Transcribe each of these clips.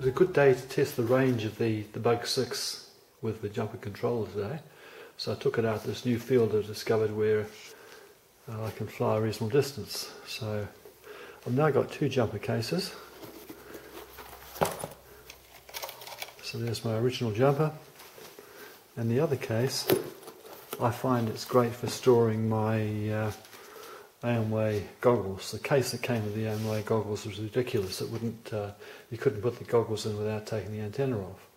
was a good day to test the range of the Bug 6 with the jumper controller today. So I took it out to this new field I've discovered where I can fly a reasonable distance. So I've now got two jumper cases. So there's my original jumper, and the other case, I find it's great for storing my AMWay goggles. The case that came with the AMWay goggles was ridiculous. It wouldn't, you couldn't put the goggles in without taking the antenna off.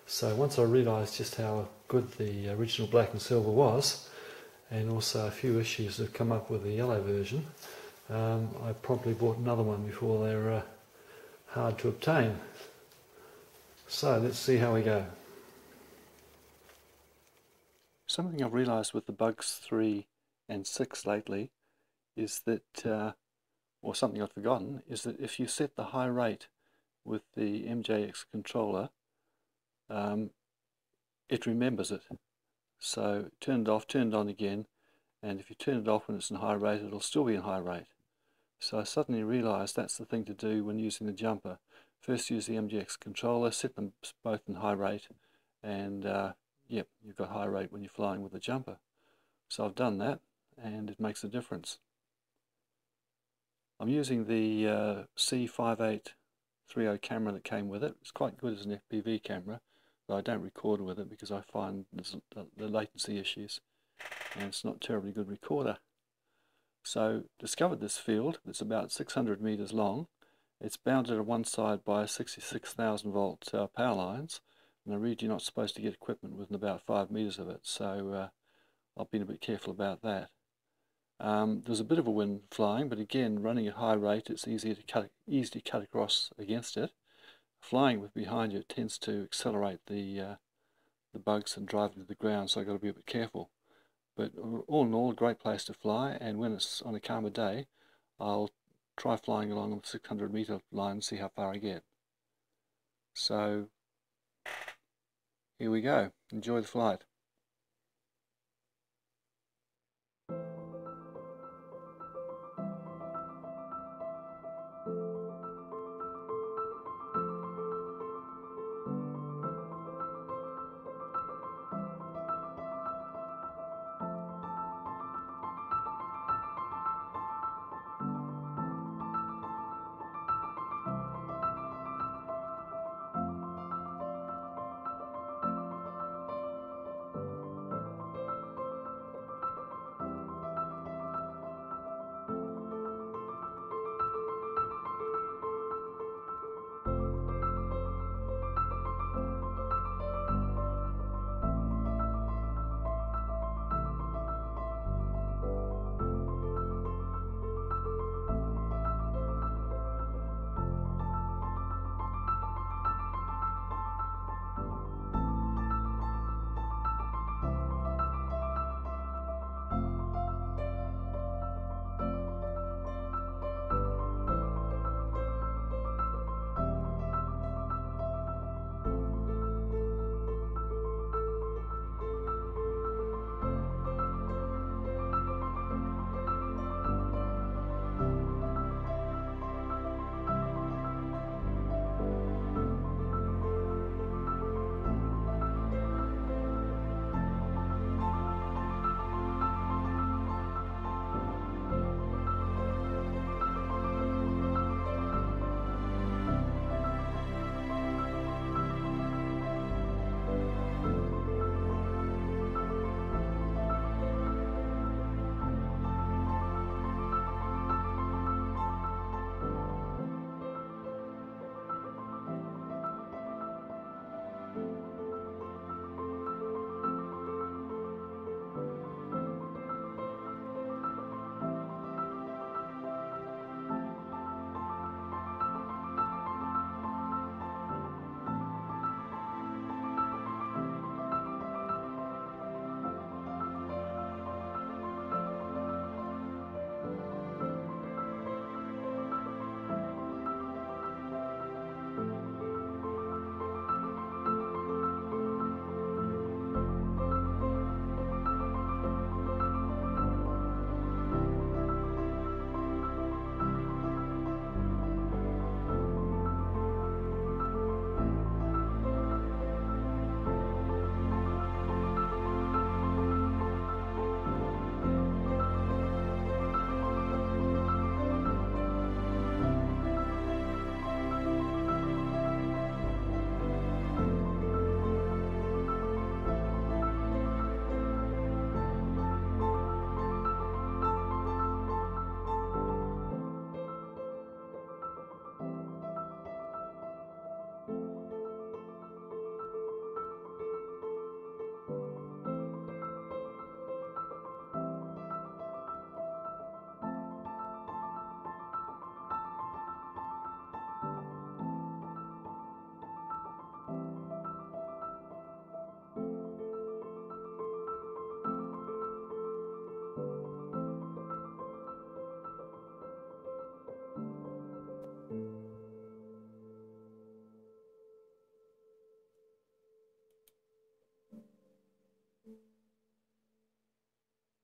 So once I realised just how good the original black and silver was, and also a few issues that have come up with the yellow version, I promptly bought another one before they were hard to obtain. So let's see how we go. Something I've realised with the Bugs 3 and 6 lately is that, or something I've forgotten, is that if you set the high rate with the MJX controller, it remembers it. So turn it off, turn it on again, and if you turn it off when it's in high rate, it'll still be in high rate. So I suddenly realised that's the thing to do when using the jumper. First use the MJX controller, set them both in high rate, and yep, you've got high rate when you're flying with the jumper. So I've done that, and it makes a difference. I'm using the C5830 camera that came with it. It's quite good as an FPV camera, but I don't record with it because I find there's the latency issues, and it's not a terribly good recorder. So discovered this field that's about 600 meters long. It's bounded on one side by 66,000 volt power lines, and I read you're not supposed to get equipment within about 5 meters of it, so I've been a bit careful about that. There's a bit of a wind flying, but again, running at high rate, it's easy to cut across against it. Flying with behind you, it tends to accelerate the bugs and drive them to the ground, so I've got to be a bit careful. But all in all, a great place to fly, and when it's on a calmer day, I'll try flying along the 600 meter line and see how far I get. So here we go. Enjoy the flight.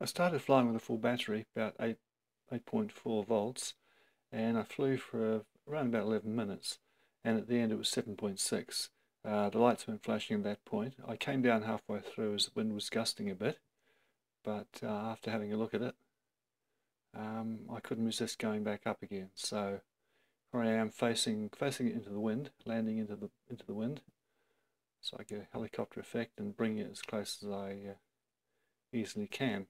I started flying with a full battery, about 8.4 volts, and I flew for around about 11 minutes, and at the end it was 7.6. The lights weren't flashing at that point. I came down halfway through as the wind was gusting a bit, but after having a look at it, I couldn't resist going back up again. So here I am facing it into the wind, landing into the wind, so I get a helicopter effect and bring it as close as I easily can.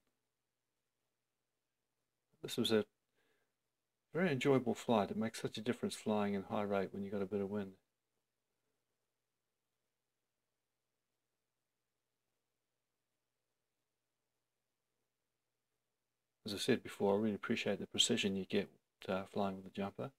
This was a very enjoyable flight. It makes such a difference flying in high rate when you've got a bit of wind. As I said before, I really appreciate the precision you get flying with the Jumper.